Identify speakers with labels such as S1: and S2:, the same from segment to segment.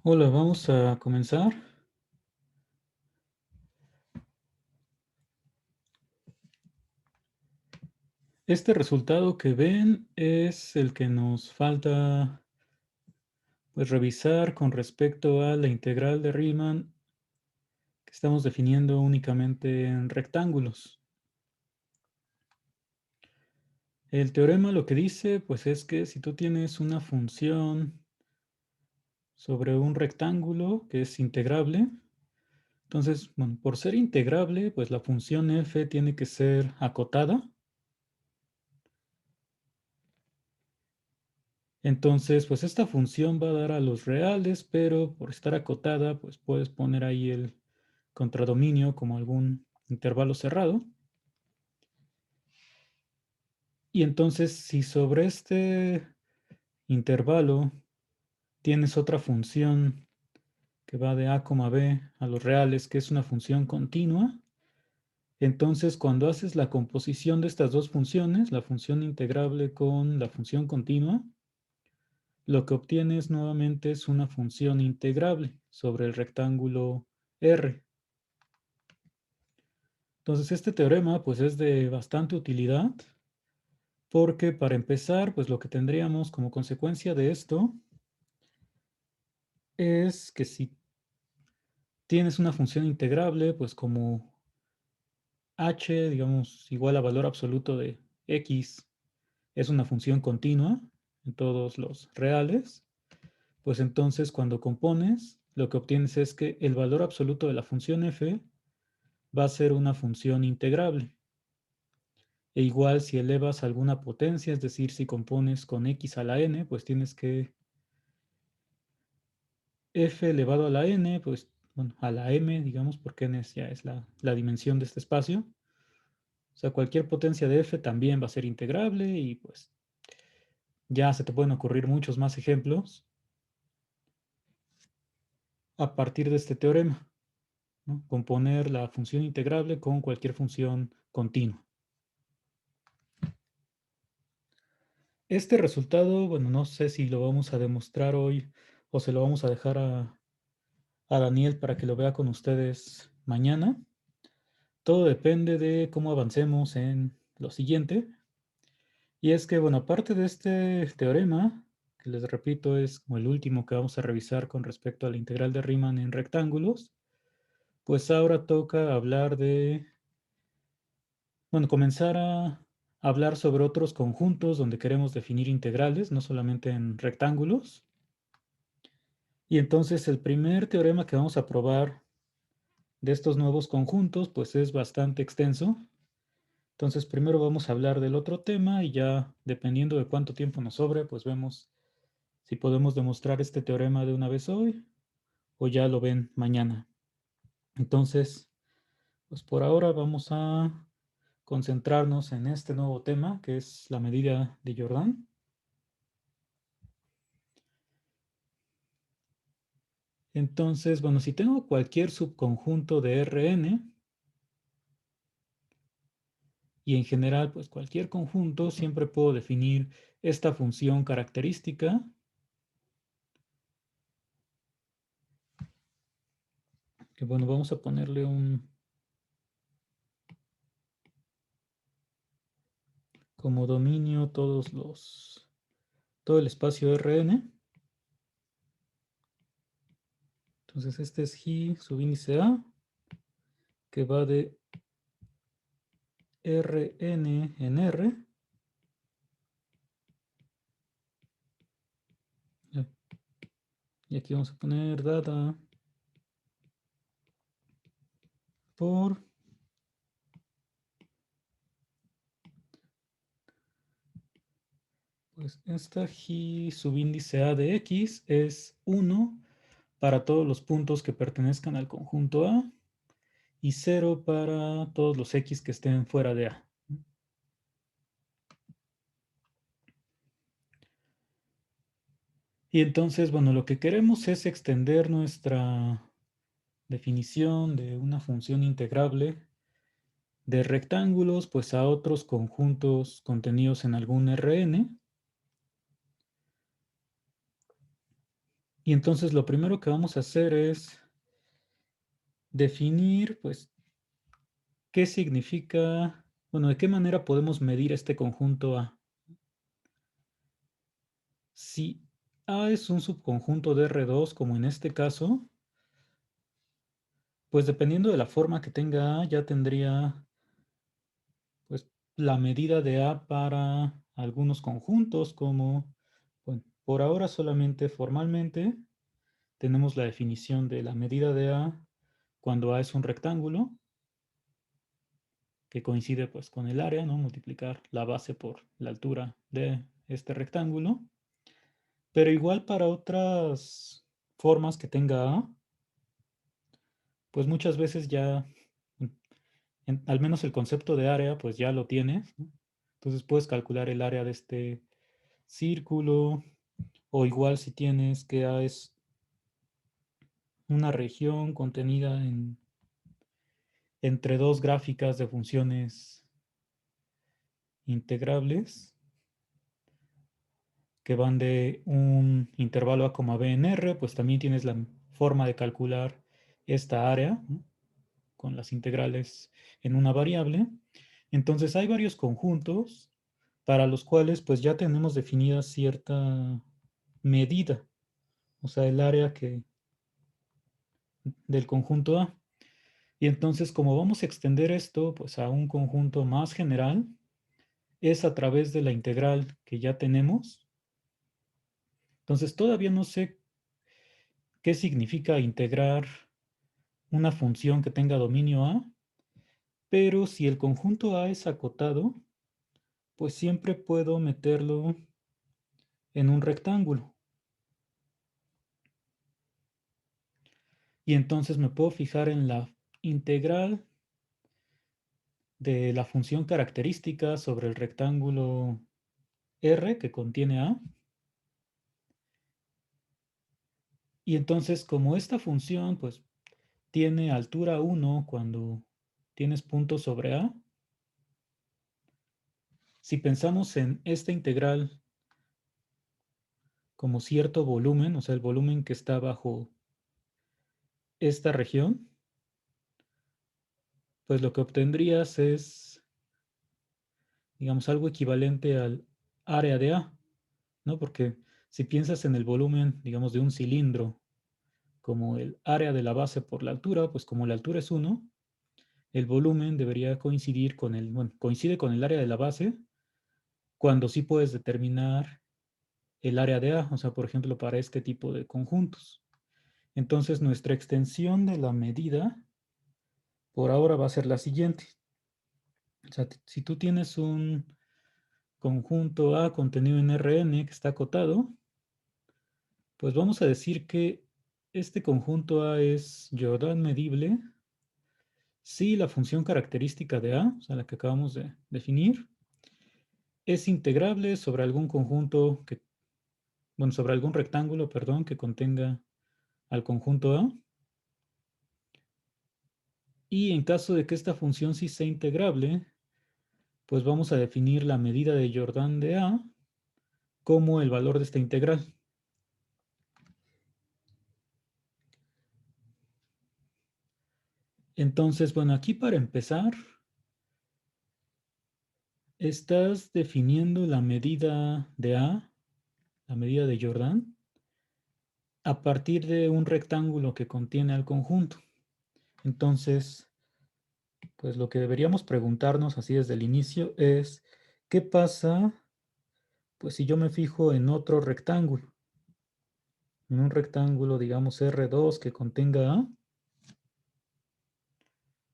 S1: Hola, vamos a comenzar. Este resultado que ven es el que nos falta pues, revisar con respecto a la integral de Riemann que estamos definiendo únicamente en rectángulos. El teorema lo que dice pues es que si tú tienes una función sobre un rectángulo que es integrable, entonces, bueno, por ser integrable, pues la función f tiene que ser acotada. Entonces, pues esta función va a dar a los reales, pero por estar acotada, pues puedes poner ahí el contradominio como algún intervalo cerrado. Y entonces, si sobre este intervalo tienes otra función que va de a, b a los reales, que es una función continua, entonces cuando haces la composición de estas dos funciones, la función integrable con la función continua, lo que obtienes nuevamente es una función integrable sobre el rectángulo R. Entonces este teorema pues es de bastante utilidad porque para empezar pues lo que tendríamos como consecuencia de esto es que si tienes una función integrable pues como h digamos igual a valor absoluto de x es una función continua en todos los reales, pues entonces cuando compones lo que obtienes es que el valor absoluto de la función f va a ser una función integrable. E igual si elevas alguna potencia, es decir, si compones con x a la n, pues tienes que f elevado a la n, pues bueno, a la m, digamos, porque n ya es la dimensión de este espacio. O sea, cualquier potencia de f también va a ser integrable y pues ya se te pueden ocurrir muchos más ejemplos a partir de este teorema, ¿no? Componer la función integrable con cualquier función continua. Este resultado, bueno, no sé si lo vamos a demostrar hoy o se lo vamos a dejar a Daniel para que lo vea con ustedes mañana. Todo depende de cómo avancemos en lo siguiente. Y es que, bueno, aparte de este teorema, que les repito es como el último que vamos a revisar con respecto a la integral de Riemann en rectángulos, pues ahora toca hablar de, bueno, comenzar a hablar sobre otros conjuntos donde queremos definir integrales, no solamente en rectángulos. Y entonces el primer teorema que vamos a probar de estos nuevos conjuntos, pues es bastante extenso. Entonces primero vamos a hablar del otro tema y ya dependiendo de cuánto tiempo nos sobre, pues vemos si podemos demostrar este teorema de una vez hoy o ya lo ven mañana. Entonces, pues por ahora vamos a concentrarnos en este nuevo tema que es la medida de Jordan. Entonces, bueno, si tengo cualquier subconjunto de Rn y en general, pues cualquier conjunto, siempre puedo definir esta función característica que bueno, vamos a ponerle como dominio todo el espacio Rn. Entonces este es G subíndice A, que va de Rn en R. Y aquí vamos a poner dada por pues esta G subíndice A de X es 1 para todos los puntos que pertenezcan al conjunto A y 0 para todos los X que estén fuera de A. Y entonces, bueno, lo que queremos es extender nuestra definición de una función integrable de rectángulos pues a otros conjuntos contenidos en algún Rn. Y entonces lo primero que vamos a hacer es definir, pues, qué significa, bueno, de qué manera podemos medir este conjunto A. Si A es un subconjunto de R2, como en este caso, pues dependiendo de la forma que tenga A, ya tendría pues la medida de A para algunos conjuntos, como, bueno, por ahora solamente formalmente tenemos la definición de la medida de A cuando A es un rectángulo que coincide pues con el área, ¿no? Multiplicar la base por la altura de este rectángulo. Pero igual para otras formas que tenga A, pues muchas veces ya, al menos el concepto de área, pues ya lo tienes, ¿no? Entonces puedes calcular el área de este círculo, o igual si tienes que A es una región contenida entre dos gráficas de funciones integrables que van de un intervalo A, B en R, pues también tienes la forma de calcular esta área, ¿no? Con las integrales en una variable. Entonces hay varios conjuntos para los cuales pues ya tenemos definida cierta medida, o sea, el área del conjunto A. Y entonces como vamos a extender esto pues a un conjunto más general, es a través de la integral que ya tenemos. Entonces todavía no sé qué significa integrar una función que tenga dominio A, pero si el conjunto A es acotado, pues siempre puedo meterlo en un rectángulo. Y entonces me puedo fijar en la integral de la función característica sobre el rectángulo R que contiene A. Y entonces como esta función pues tiene altura 1 cuando tienes puntos sobre A, si pensamos en esta integral como cierto volumen, o sea, el volumen que está bajo esta región, pues lo que obtendrías es, digamos, algo equivalente al área de A, ¿no? Porque si piensas en el volumen, digamos, de un cilindro como el área de la base por la altura, pues como la altura es 1, el volumen debería coincidir con bueno, coincide con el área de la base cuando sí puedes determinar el área de A, o sea, por ejemplo, para este tipo de conjuntos. Entonces, nuestra extensión de la medida por ahora va a ser la siguiente. O sea, si tú tienes un conjunto A contenido en Rn que está acotado, pues vamos a decir que este conjunto A es Jordan medible si la función característica de A, o sea, la que acabamos de definir, es integrable sobre algún conjunto que, bueno, sobre algún rectángulo, perdón, que contenga al conjunto A. Y en caso de que esta función sí sea integrable, pues vamos a definir la medida de Jordan de A como el valor de esta integral. Entonces, bueno, aquí para empezar, estás definiendo la medida de A, la medida de Jordan, a partir de un rectángulo que contiene al conjunto. Entonces, pues lo que deberíamos preguntarnos así desde el inicio es, ¿qué pasa pues si yo me fijo en otro rectángulo? En un rectángulo, digamos R2 que contenga A,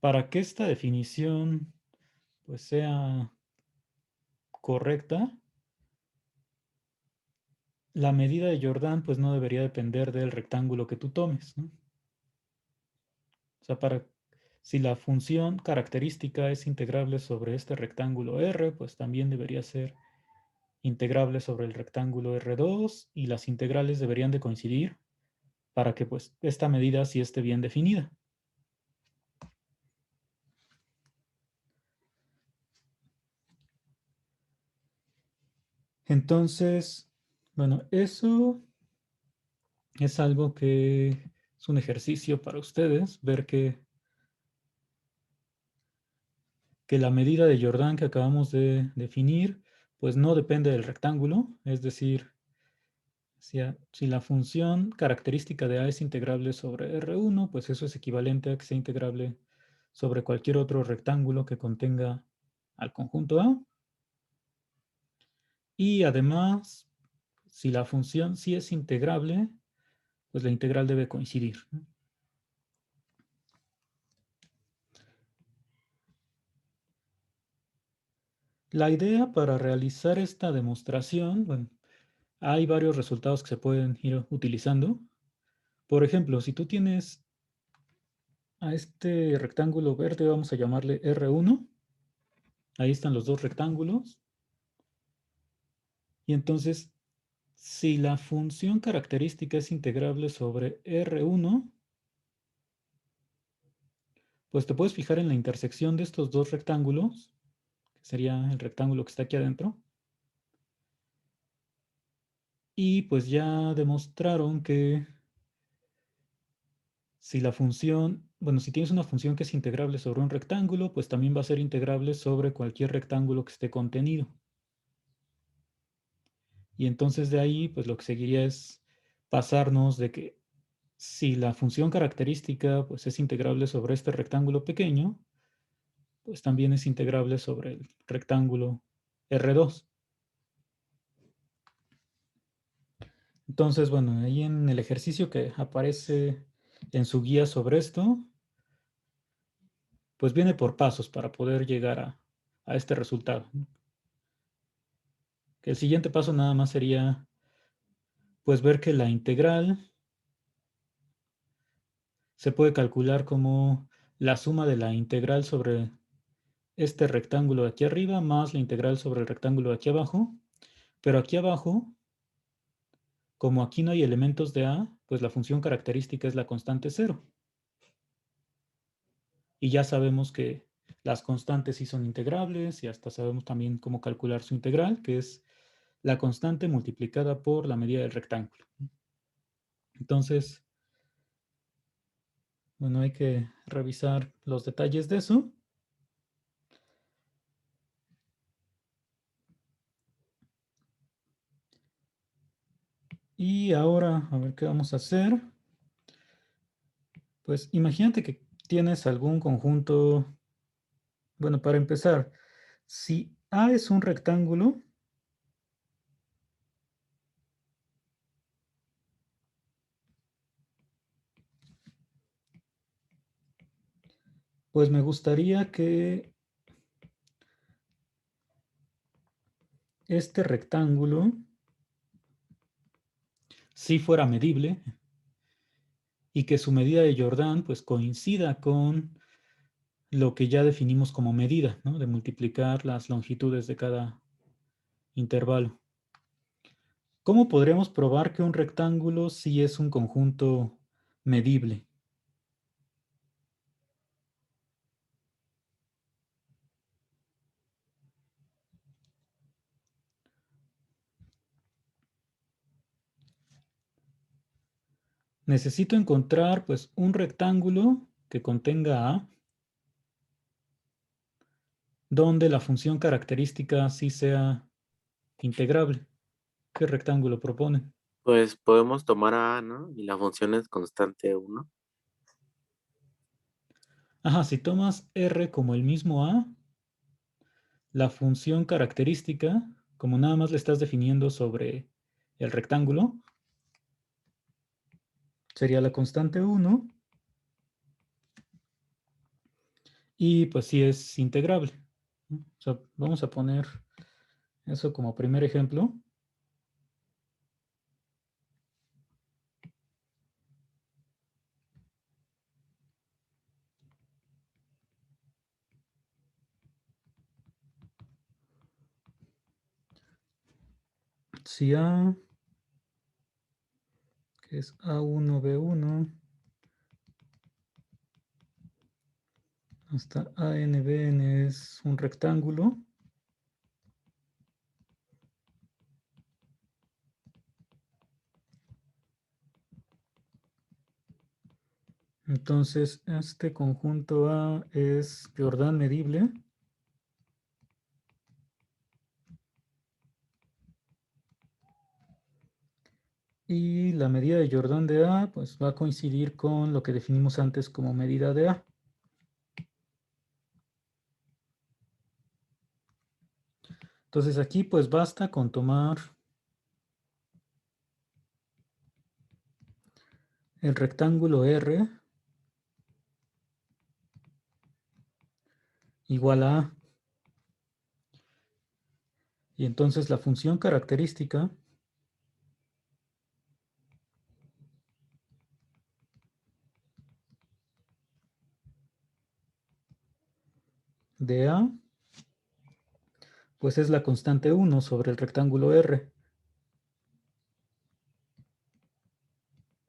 S1: para que esta definición pues sea correcta, la medida de Jordan pues no debería depender del rectángulo que tú tomes, ¿no? O sea, si la función característica es integrable sobre este rectángulo R, pues también debería ser integrable sobre el rectángulo R2 y las integrales deberían de coincidir para que pues esta medida sí esté bien definida. Entonces, bueno, eso es algo que es un ejercicio para ustedes, ver que la medida de Jordan que acabamos de definir, pues no depende del rectángulo, es decir, si la función característica de A es integrable sobre R1, pues eso es equivalente a que sea integrable sobre cualquier otro rectángulo que contenga al conjunto A. Y además, si la función sí es integrable, pues la integral debe coincidir. La idea para realizar esta demostración, bueno, hay varios resultados que se pueden ir utilizando. Por ejemplo, si tú tienes a este rectángulo verde, vamos a llamarle R1. Ahí están los dos rectángulos. Y entonces, si la función característica es integrable sobre R1, pues te puedes fijar en la intersección de estos dos rectángulos, que sería el rectángulo que está aquí adentro. Y pues ya demostraron que si la función, bueno, si tienes una función que es integrable sobre un rectángulo, pues también va a ser integrable sobre cualquier rectángulo que esté contenido. Y entonces de ahí, pues lo que seguiría es pasarnos de que si la función característica pues es integrable sobre este rectángulo pequeño, pues también es integrable sobre el rectángulo R2. Entonces, bueno, ahí en el ejercicio que aparece en su guía sobre esto, pues viene por pasos para poder llegar a este resultado. Que el siguiente paso nada más sería pues ver que la integral se puede calcular como la suma de la integral sobre este rectángulo de aquí arriba más la integral sobre el rectángulo de aquí abajo. Pero aquí abajo, como aquí no hay elementos de A, pues la función característica es la constante cero. Y ya sabemos que las constantes sí son integrables y hasta sabemos también cómo calcular su integral, que es la constante multiplicada por la medida del rectángulo. Entonces, bueno, hay que revisar los detalles de eso. Y ahora, a ver qué vamos a hacer. Pues imagínate que tienes algún conjunto. Bueno, para empezar, si A es un rectángulo, pues me gustaría que este rectángulo sí fuera medible y que su medida de Jordan pues coincida con lo que ya definimos como medida, ¿no? De multiplicar las longitudes de cada intervalo. ¿Cómo podríamos probar que un rectángulo sí es un conjunto medible? Necesito encontrar pues un rectángulo que contenga A, donde la función característica sí sea integrable. ¿Qué rectángulo proponen?
S2: Pues podemos tomar a, ¿no? Y la función es constante uno.
S1: Ajá, si tomas R como el mismo A, la función característica, como nada más le estás definiendo sobre el rectángulo, sería la constante 1 y pues sí es integrable. O sea, vamos a poner eso como primer ejemplo. Si A, que es A1B1, hasta ANBN es un rectángulo, Entonces, este conjunto A es Jordan medible. Y la medida de Jordan de A pues va a coincidir con lo que definimos antes como medida de A. Entonces aquí pues basta con tomar el rectángulo R igual a A. Y entonces la función característica de A pues es la constante 1 sobre el rectángulo R,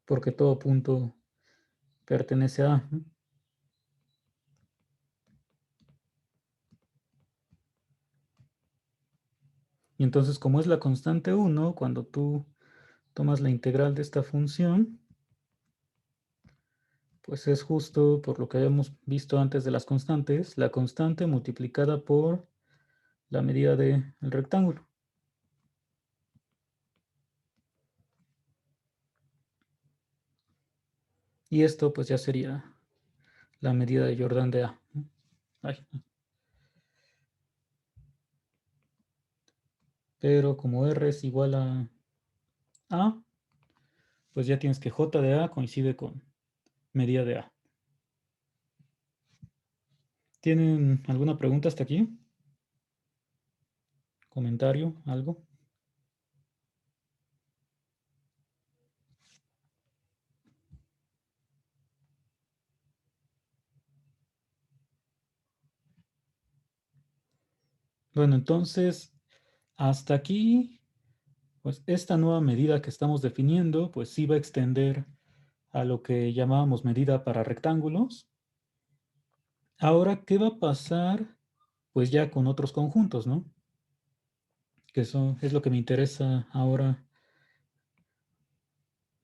S1: porque todo punto pertenece a A. Y entonces como es la constante 1, cuando tú tomas la integral de esta función, pues es justo por lo que habíamos visto antes de las constantes, la constante multiplicada por la medida del rectángulo. Y esto pues ya sería la medida de Jordan de A. Ay, pero como R es igual a A, pues ya tienes que J de A coincide con medida de A. ¿Tienen alguna pregunta hasta aquí? ¿Comentario? ¿Algo? Bueno, entonces, hasta aquí, pues esta nueva medida que estamos definiendo, pues sí va a extender a lo que llamábamos medida para rectángulos. Ahora, ¿qué va a pasar? Pues ya con otros conjuntos, ¿no? Que eso es lo que me interesa ahora.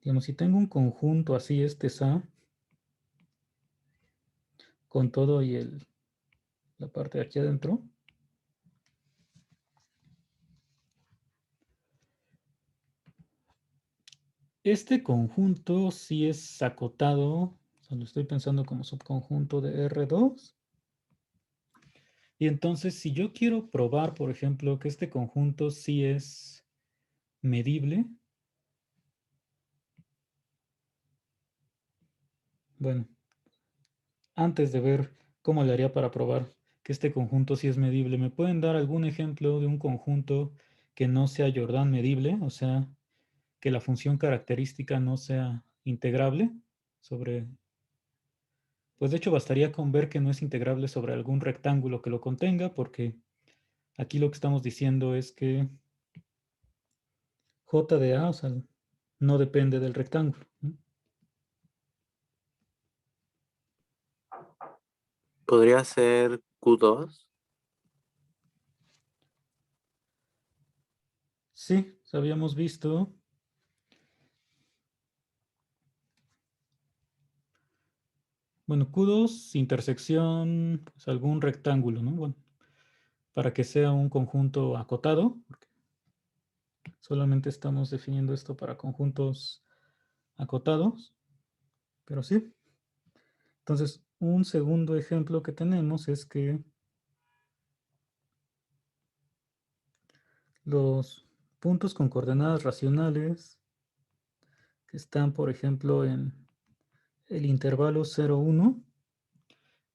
S1: Digamos, si tengo un conjunto así, este es A, con todo y la parte de aquí adentro. Este conjunto sí es acotado, o sea, lo estoy pensando como subconjunto de R2. Y entonces, si yo quiero probar, por ejemplo, que este conjunto sí es medible, bueno, antes de ver cómo le haría para probar que este conjunto sí es medible, ¿me pueden dar algún ejemplo de un conjunto que no sea Jordan medible? O sea, que la función característica no sea integrable sobre... Pues de hecho bastaría con ver que no es integrable sobre algún rectángulo que lo contenga, porque aquí lo que estamos diciendo es que J de A, o sea, no depende del rectángulo, ¿no?
S2: Podría ser Q2.
S1: Sí, habíamos visto, bueno, Q2 intersección, pues algún rectángulo, ¿no? Bueno, para que sea un conjunto acotado, porque solamente estamos definiendo esto para conjuntos acotados, pero sí. Entonces, un segundo ejemplo que tenemos es que los puntos con coordenadas racionales que están, por ejemplo, en el intervalo 0, 1,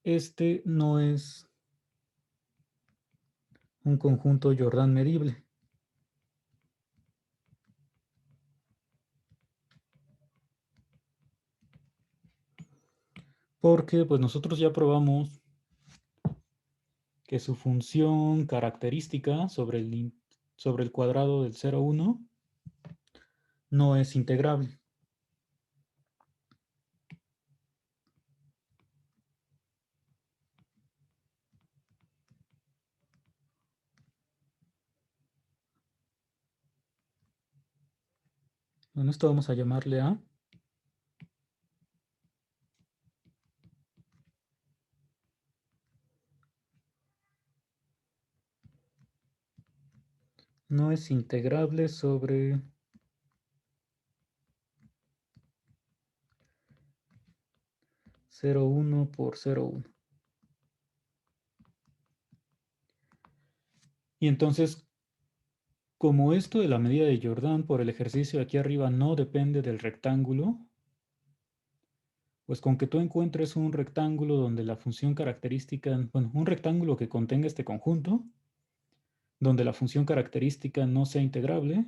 S1: este no es un conjunto Jordan medible, porque pues nosotros ya probamos que su función característica sobre el cuadrado del 0, 1 no es integrable. Bueno, esto vamos a llamarle A. no es integrable sobre 0,1 por 0,1. Y entonces, como esto de la medida de Jordan por el ejercicio de aquí arriba no depende del rectángulo, pues con que tú encuentres un rectángulo donde la función característica, bueno, un rectángulo que contenga este conjunto, donde la función característica no sea integrable,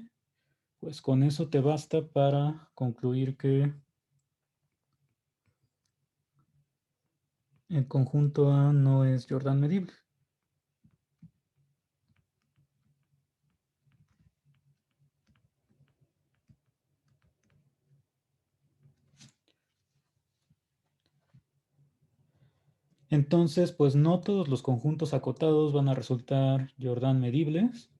S1: pues con eso te basta para concluir que el conjunto A no es Jordan medible. Entonces, pues no todos los conjuntos acotados van a resultar Jordan medibles.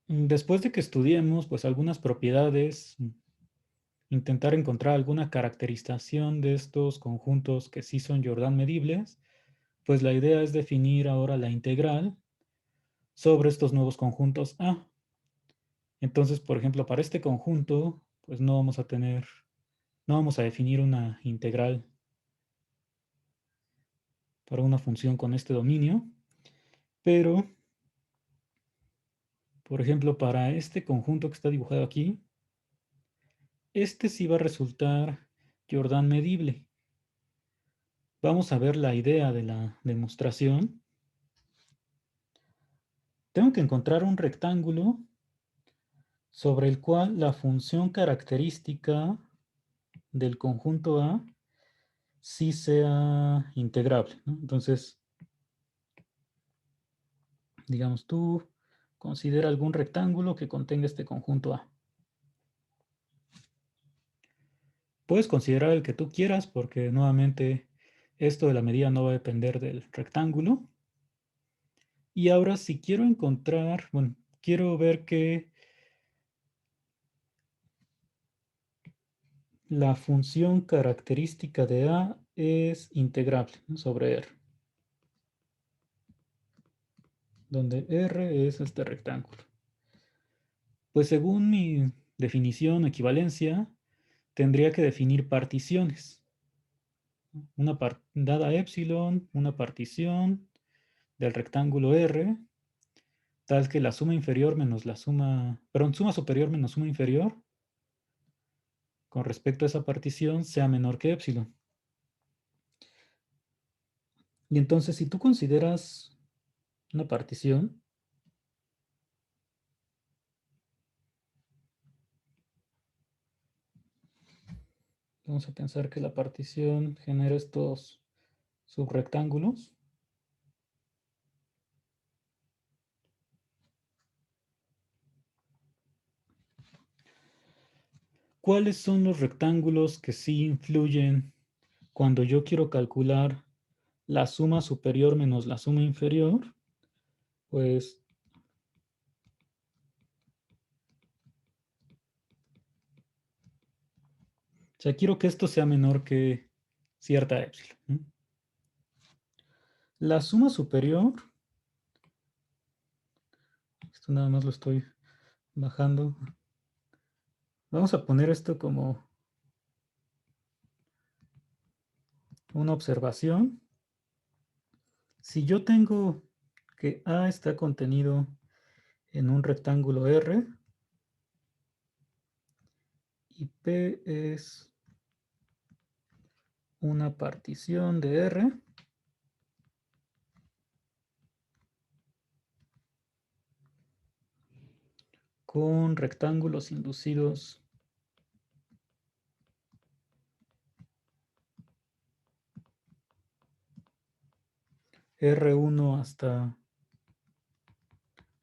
S1: Después de que estudiemos pues algunas propiedades, intentar encontrar alguna caracterización de estos conjuntos que sí son Jordan medibles, pues la idea es definir ahora la integral sobre estos nuevos conjuntos A. Entonces, por ejemplo, para este conjunto, pues no vamos a definir una integral para una función con este dominio, pero, por ejemplo, para este conjunto que está dibujado aquí, este sí va a resultar Jordan medible. Vamos a ver la idea de la demostración. Tengo que encontrar un rectángulo sobre el cual la función característica del conjunto A sí sea integrable, ¿no? Entonces, digamos, tú considera algún rectángulo que contenga este conjunto A. Puedes considerar el que tú quieras porque nuevamente esto de la medida no va a depender del rectángulo. Y ahora si quiero encontrar, bueno, quiero ver que la función característica de A es integrable, ¿no?, sobre R, donde R es este rectángulo. Pues según mi definición o equivalencia, tendría que definir particiones. Dada epsilon, una partición del rectángulo R, tal que la suma inferior menos la suma, perdón, suma superior menos suma inferior con respecto a esa partición sea menor que epsilon. Y entonces, si tú consideras una partición, vamos a pensar que la partición genera estos subrectángulos. ¿Cuáles son los rectángulos que sí influyen cuando yo quiero calcular la suma superior menos la suma inferior? Pues o sea, quiero que esto sea menor que cierta epsilon, ¿no? La suma superior, esto nada más lo estoy bajando. Vamos a poner esto como una observación. Si yo tengo que A está contenido en un rectángulo R y P es una partición de R, con rectángulos inducidos R1 hasta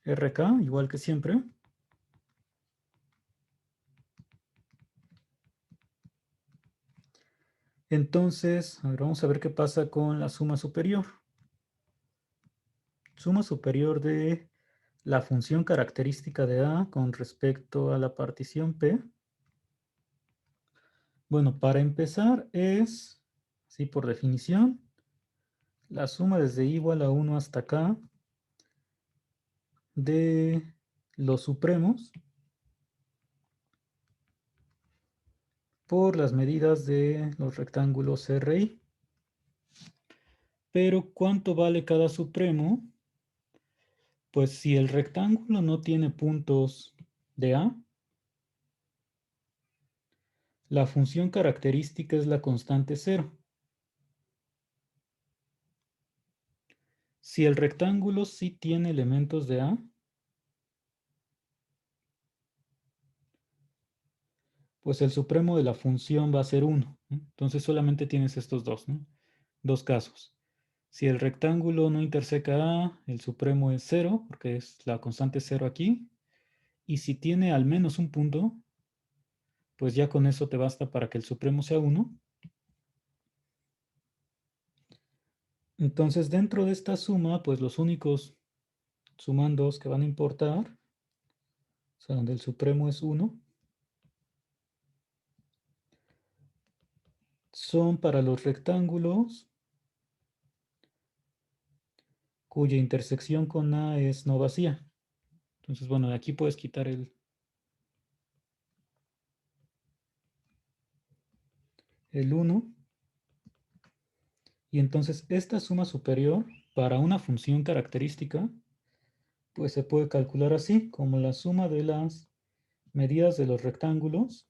S1: RK, igual que siempre. Entonces, a ver, vamos a ver qué pasa con la suma superior. Suma superior de la función característica de A con respecto a la partición P. Bueno, para empezar es, sí, por definición, la suma desde igual a 1 hasta K de los supremos por las medidas de los rectángulos RI. Pero ¿cuánto vale cada supremo? Pues si el rectángulo no tiene puntos de A, la función característica es la constante 0. Si el rectángulo sí tiene elementos de A, pues el supremo de la función va a ser 1, ¿no? Entonces solamente tienes estos dos, ¿no? Dos casos. Si el rectángulo no interseca A, el supremo es 0, porque es la constante 0 aquí. Y si tiene al menos un punto, pues ya con eso te basta para que el supremo sea 1. Entonces dentro de esta suma, pues los únicos sumandos que van a importar, o sea, donde el supremo es 1, son para los rectángulos cuya intersección con A es no vacía. Entonces, bueno, de aquí puedes quitar el 1. Y entonces esta suma superior para una función característica, pues se puede calcular así, como la suma de las medidas de los rectángulos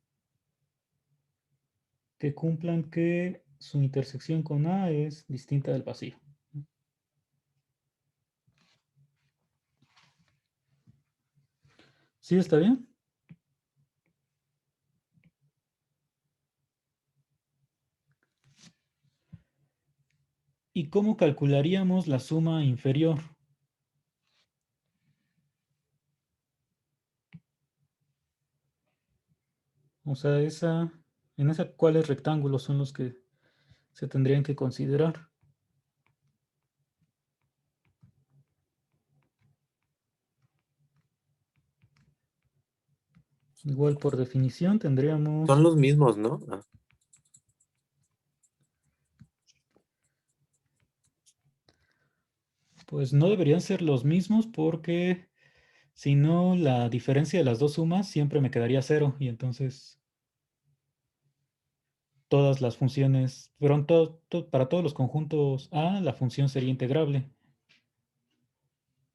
S1: que cumplan que su intersección con A es distinta del vacío. ¿Sí está bien? ¿Y cómo calcularíamos la suma inferior? O sea, en esa, ¿cuáles rectángulos son los que se tendrían que considerar? Igual por definición
S2: Son
S1: tendríamos,
S2: los mismos, ¿no? Ah,
S1: pues no deberían ser los mismos porque si no la diferencia de las dos sumas siempre me quedaría 0 y entonces todas las funciones, para todos los conjuntos A la función sería integrable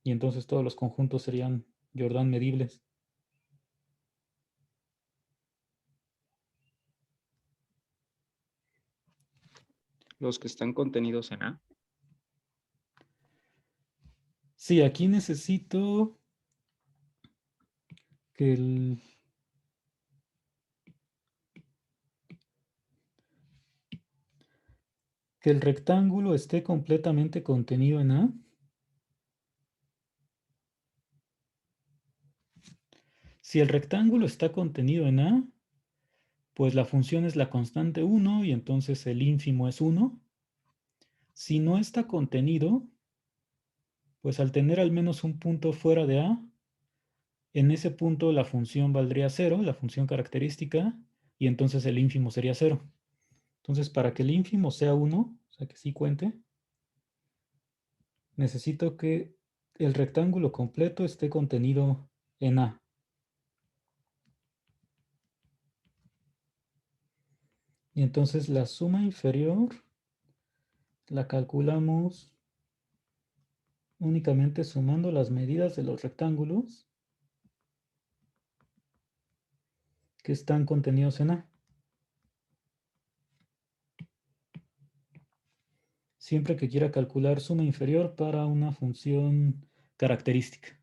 S1: y entonces todos los conjuntos serían Jordan medibles.
S3: Los que están contenidos en A.
S1: Sí, aquí necesito que el rectángulo esté completamente contenido en A. Si el rectángulo está contenido en A, pues la función es la constante 1 y entonces el ínfimo es 1. Si no está contenido, pues al tener al menos un punto fuera de A, en ese punto la función valdría 0, la función característica, y entonces el ínfimo sería 0. Entonces, para que el ínfimo sea 1, o sea que sí cuente, necesito que el rectángulo completo esté contenido en A. Y entonces la suma inferior la calculamos únicamente sumando las medidas de los rectángulos que están contenidos en A. Siempre que quiera calcular suma inferior para una función característica.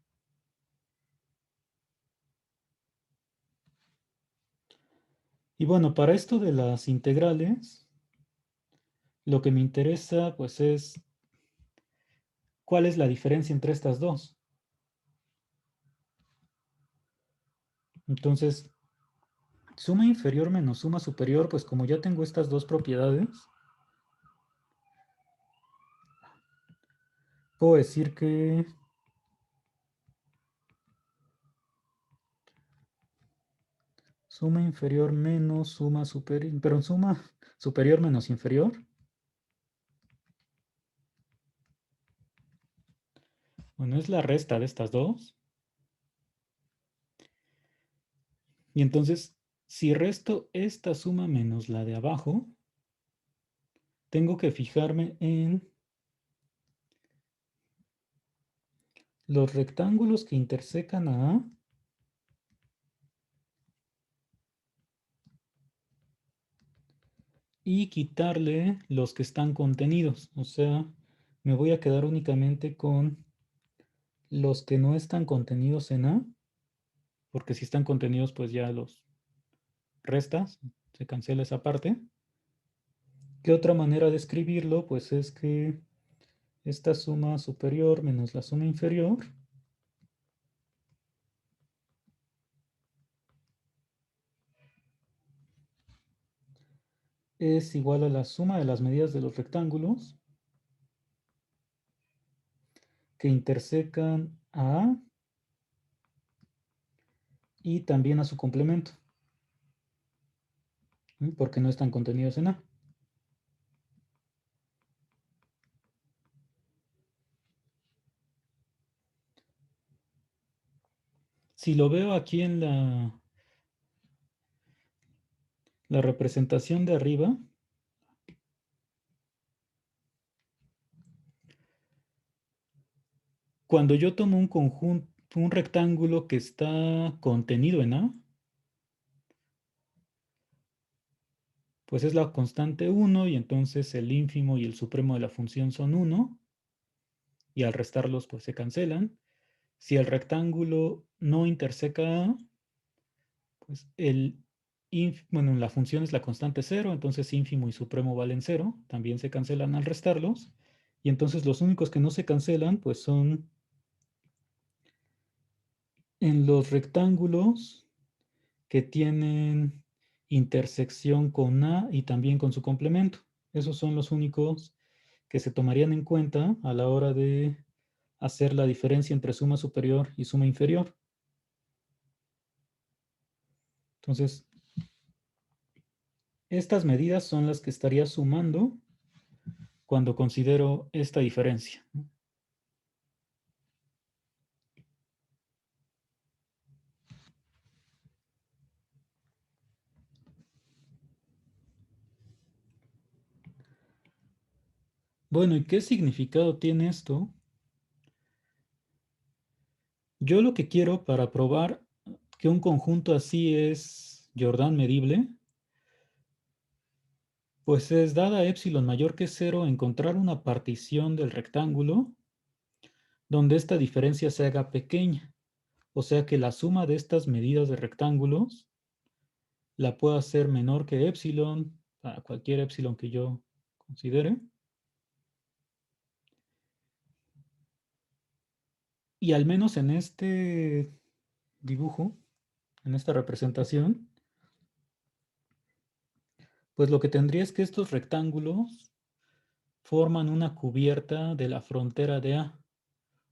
S1: Y bueno, para esto de las integrales, lo que me interesa pues es cuál es la diferencia entre estas dos. Entonces, suma inferior menos suma superior, pues como ya tengo estas dos propiedades, puedo decir que suma inferior menos suma superior, pero suma superior menos inferior. Bueno, es la resta de estas dos. Y entonces, si resto esta suma menos la de abajo, tengo que fijarme en los rectángulos que intersecan a A y quitarle los que están contenidos. O sea, me voy a quedar únicamente con los que no están contenidos en A, porque si están contenidos, pues ya los restas, se cancela esa parte. ¿Qué otra manera de escribirlo? Pues es que esta suma superior menos la suma inferior es igual a la suma de las medidas de los rectángulos que intersecan a A y también a su complemento, porque no están contenidos en A. Si lo veo aquí en la representación de arriba, cuando yo tomo un conjunto, un rectángulo que está contenido en A, pues es la constante 1 y entonces el ínfimo y el supremo de la función son 1 y al restarlos pues se cancelan. Si el rectángulo no interseca A, pues bueno, la función es la constante 0, entonces ínfimo y supremo valen 0, también se cancelan al restarlos. Y entonces los únicos que no se cancelan pues son en los rectángulos que tienen intersección con A y también con su complemento. Esos son los únicos que se tomarían en cuenta a la hora de hacer la diferencia entre suma superior y suma inferior. Entonces, estas medidas son las que estaría sumando cuando considero esta diferencia. Bueno, ¿y qué significado tiene esto? Yo lo que quiero para probar que un conjunto así es Jordan medible, pues es dada epsilon mayor que 0, encontrar una partición del rectángulo donde esta diferencia se haga pequeña. O sea que la suma de estas medidas de rectángulos la puedo hacer menor que epsilon, para cualquier epsilon que yo considere. Y al menos en este dibujo, en esta representación, pues lo que tendría es que estos rectángulos forman una cubierta de la frontera de A.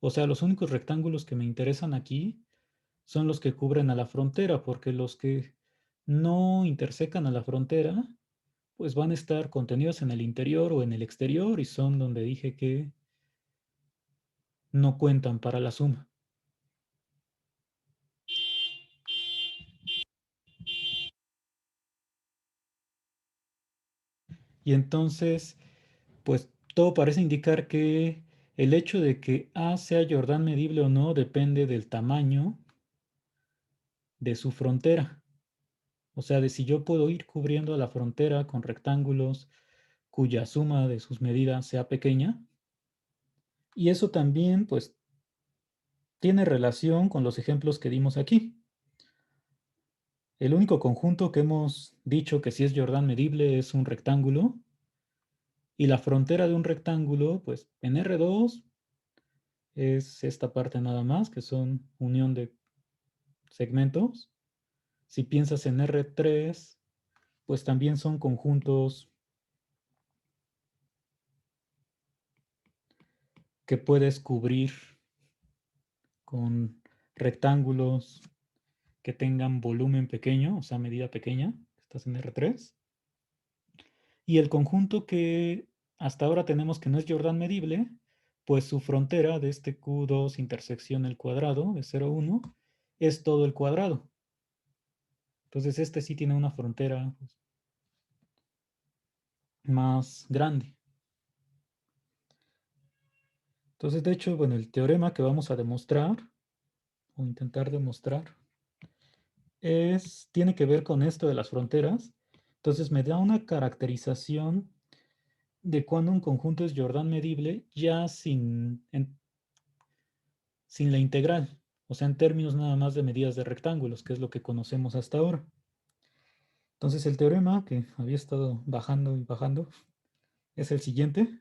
S1: O sea, los únicos rectángulos que me interesan aquí son los que cubren a la frontera, porque los que no intersecan a la frontera, pues van a estar contenidos en el interior o en el exterior y son donde dije que no cuentan para la suma. Y entonces, pues todo parece indicar que el hecho de que A sea Jordan medible o no depende del tamaño de su frontera. O sea, de si yo puedo ir cubriendo a la frontera con rectángulos cuya suma de sus medidas sea pequeña. Y eso también, pues, tiene relación con los ejemplos que dimos aquí. El único conjunto que hemos dicho que sí es Jordan medible es un rectángulo. Y la frontera de un rectángulo, pues en R2 es esta parte nada más, que son unión de segmentos. Si piensas en R3, pues también son conjuntos que puedes cubrir con rectángulos que tengan volumen pequeño, o sea, medida pequeña. Estás en R3. Y el conjunto que hasta ahora tenemos que no es Jordan medible, pues su frontera de este Q2 intersección el cuadrado de 0, 1 es todo el cuadrado. Entonces este sí tiene una frontera pues, más grande. Entonces, de hecho, bueno, el teorema que vamos a demostrar, o intentar demostrar, tiene que ver con esto de las fronteras. Entonces me da una caracterización de cuando un conjunto es Jordan medible ya sin la integral, o sea, en términos nada más de medidas de rectángulos, que es lo que conocemos hasta ahora. Entonces el teorema que había estado bajando y bajando es el siguiente.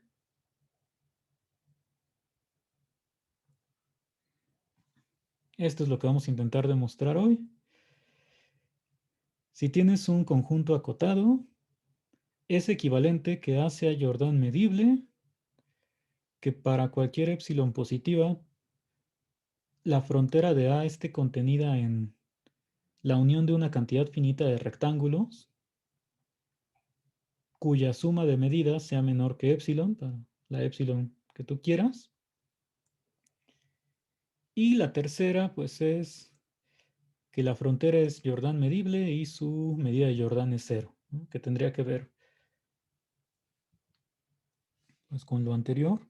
S1: Esto es lo que vamos a intentar demostrar hoy. Si tienes un conjunto acotado, es equivalente que A sea Jordan medible, que para cualquier epsilon positiva, la frontera de A esté contenida en la unión de una cantidad finita de rectángulos, cuya suma de medidas sea menor que epsilon, para la epsilon que tú quieras. Y la tercera, pues es que la frontera es Jordan medible y su medida de Jordan es 0, ¿no? Que tendría que ver pues, con lo anterior.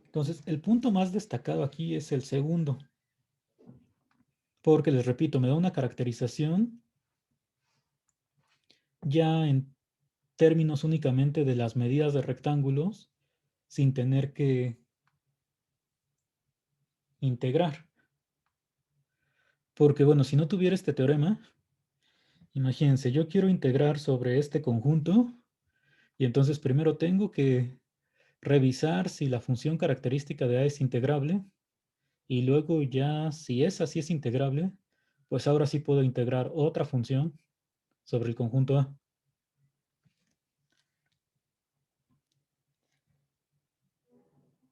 S1: Entonces, el punto más destacado aquí es el segundo, porque les repito, me da una caracterización ya en términos únicamente de las medidas de rectángulos, sin tener que integrar. Porque bueno, si no tuviera este teorema, imagínense, yo quiero integrar sobre este conjunto y entonces primero tengo que revisar si la función característica de A es integrable y luego ya si esa sí es integrable, pues ahora sí puedo integrar otra función sobre el conjunto A.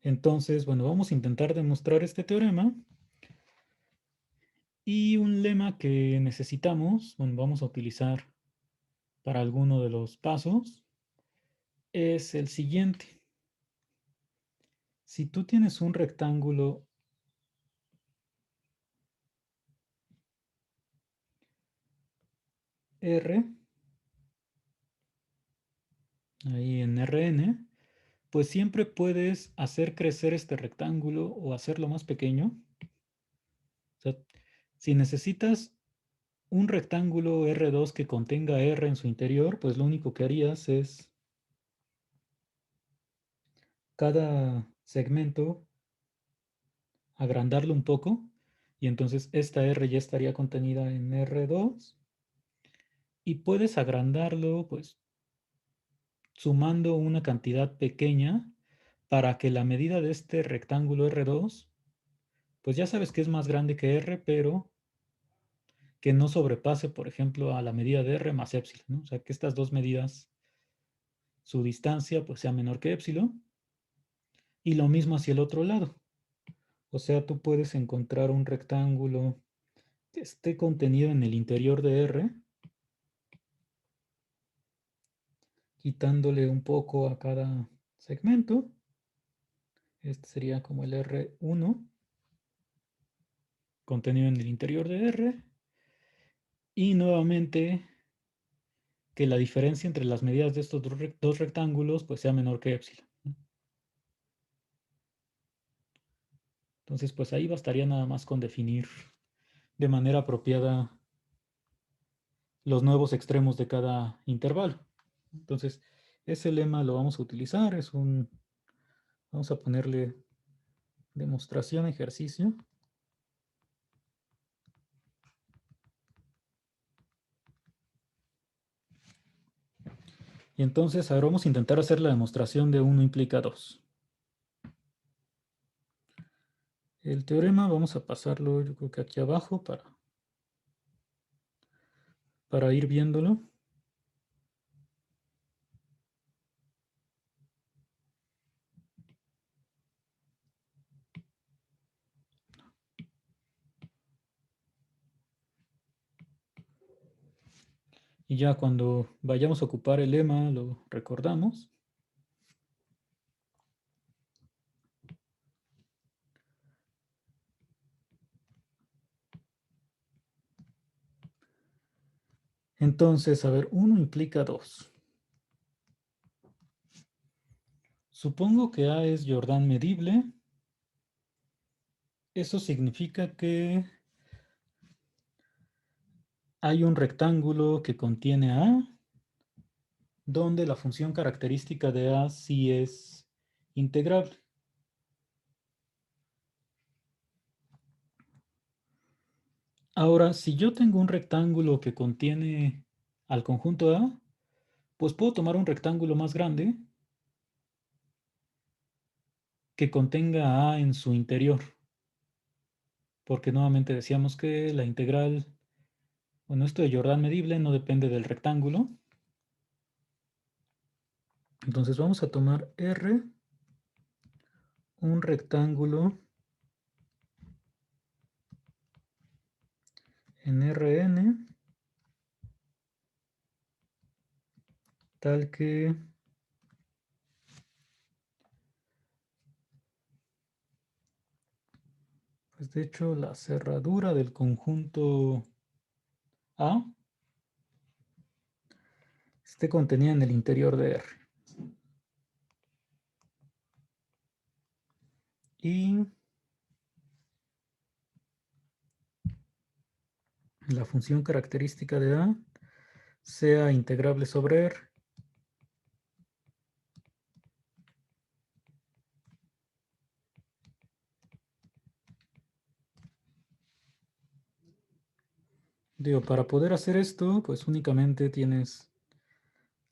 S1: Entonces, bueno, vamos a intentar demostrar este teorema. Y un lema que necesitamos, bueno, vamos a utilizar para alguno de los pasos, es el siguiente. Si tú tienes un rectángulo R, ahí en Rn, pues siempre puedes hacer crecer este rectángulo o hacerlo más pequeño. O sea, si necesitas un rectángulo R2 que contenga R en su interior, pues lo único que harías es cada segmento agrandarlo un poco y entonces esta R ya estaría contenida en R2 y puedes agrandarlo pues sumando una cantidad pequeña para que la medida de este rectángulo R2 pues ya sabes que es más grande que R, pero que no sobrepase, por ejemplo, a la medida de R más epsilon, ¿no? O sea, que estas dos medidas, su distancia pues sea menor que epsilon. Y lo mismo hacia el otro lado. O sea, tú puedes encontrar un rectángulo que esté contenido en el interior de R, quitándole un poco a cada segmento. Este sería como el R1, contenido en el interior de R. Y nuevamente que la diferencia entre las medidas de estos dos rectángulos pues sea menor que epsilon. Entonces pues ahí bastaría nada más con definir de manera apropiada los nuevos extremos de cada intervalo. Entonces ese lema lo vamos a utilizar, vamos a ponerle demostración ejercicio. Y entonces ahora vamos a intentar hacer la demostración de 1 implica 2. El teorema vamos a pasarlo yo creo que aquí abajo para ir viéndolo. Y ya cuando vayamos a ocupar el lema lo recordamos. Entonces, a ver, 1 implica 2. Supongo que A es Jordan medible. Eso significa que hay un rectángulo que contiene a A, donde la función característica de A sí es integrable. Ahora, si yo tengo un rectángulo que contiene al conjunto A, pues puedo tomar un rectángulo más grande que contenga A en su interior. Porque nuevamente decíamos que la integral, bueno, esto de Jordan medible no depende del rectángulo. Entonces vamos a tomar R, un rectángulo en Rn, tal que pues de hecho la cerradura del conjunto A esté contenida en el interior de R. Y la función característica de A sea integrable sobre R. Digo, para poder hacer esto, pues únicamente tienes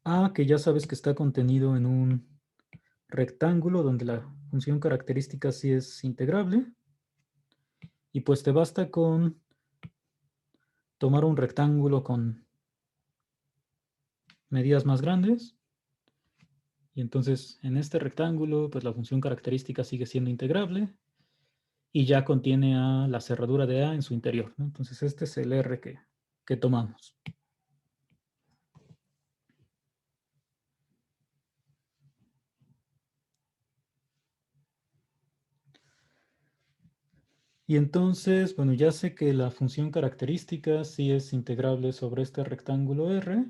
S1: A, que ya sabes que está contenido en un rectángulo donde la función característica sí es integrable. Y pues te basta con tomar un rectángulo con medidas más grandes. Y entonces en este rectángulo, pues la función característica sigue siendo integrable. Y ya contiene a la cerradura de A en su interior, ¿no? Entonces este es el R que tomamos. Y entonces, bueno, ya sé que la función característica sí es integrable sobre este rectángulo R.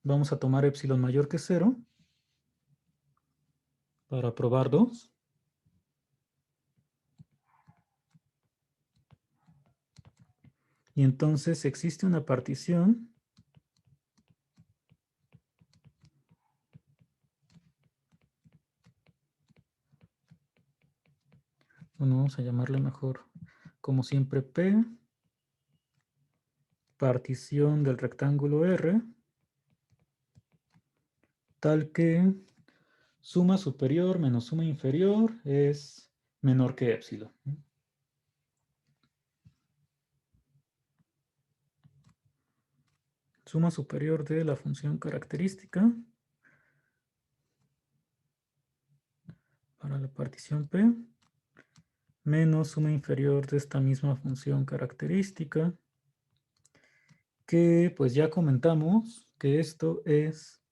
S1: Vamos a tomar epsilon mayor que 0 para probar 2. Y entonces existe una partición bueno, vamos a llamarle mejor, como siempre, P, partición del rectángulo R, tal que suma superior menos suma inferior es menor que épsilon. Suma superior de la función característica para la partición P menos suma inferior de esta misma función característica, que pues ya comentamos que esto es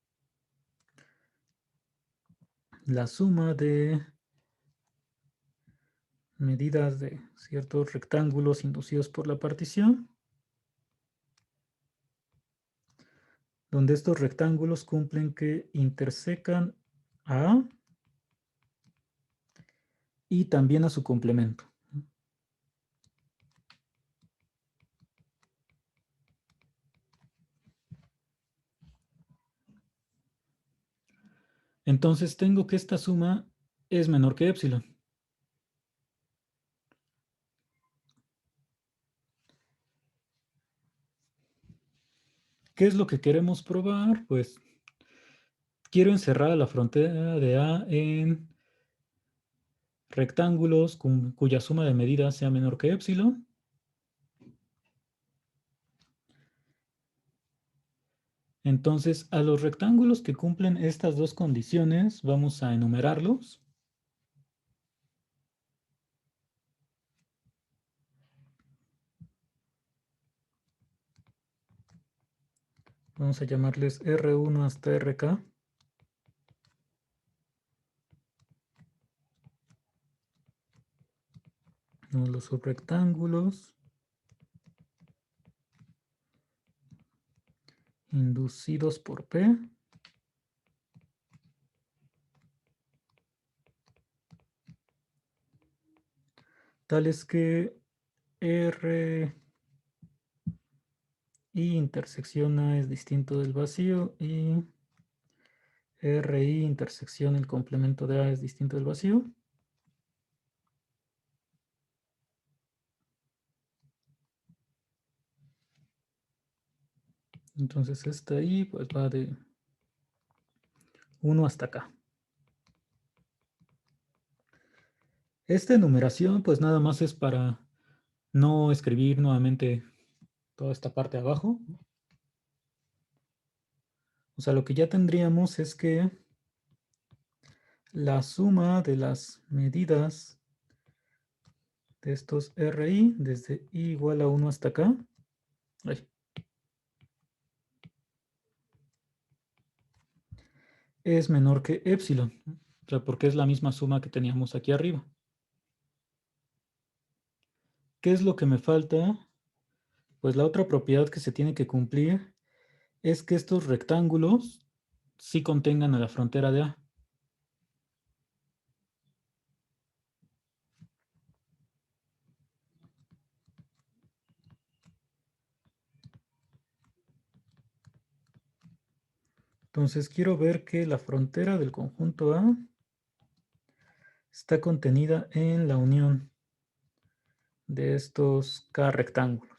S1: la suma de medidas de ciertos rectángulos inducidos por la partición, donde estos rectángulos cumplen que intersecan a A y también a su complemento. Entonces tengo que esta suma es menor que épsilon. ¿Qué es lo que queremos probar? Pues quiero encerrar a la frontera de A en rectángulos cuya suma de medidas sea menor que épsilon. Entonces, a los rectángulos que cumplen estas dos condiciones, vamos a enumerarlos. Vamos a llamarles R1 hasta RK. Los subrectángulos inducidos por P tales que R I intersección A es distinto del vacío y RI intersección el complemento de A es distinto del vacío. Entonces esta I pues va de 1 hasta acá. Esta enumeración pues nada más es para no escribir nuevamente toda esta parte de abajo. O sea, lo que ya tendríamos es que la suma de las medidas de estos RI desde I igual a 1 hasta acá es menor que epsilon. O sea, porque es la misma suma que teníamos aquí arriba. ¿Qué es lo que me falta? Pues la otra propiedad que se tiene que cumplir es que estos rectángulos sí contengan a la frontera de A. Entonces quiero ver que la frontera del conjunto A está contenida en la unión de estos K rectángulos.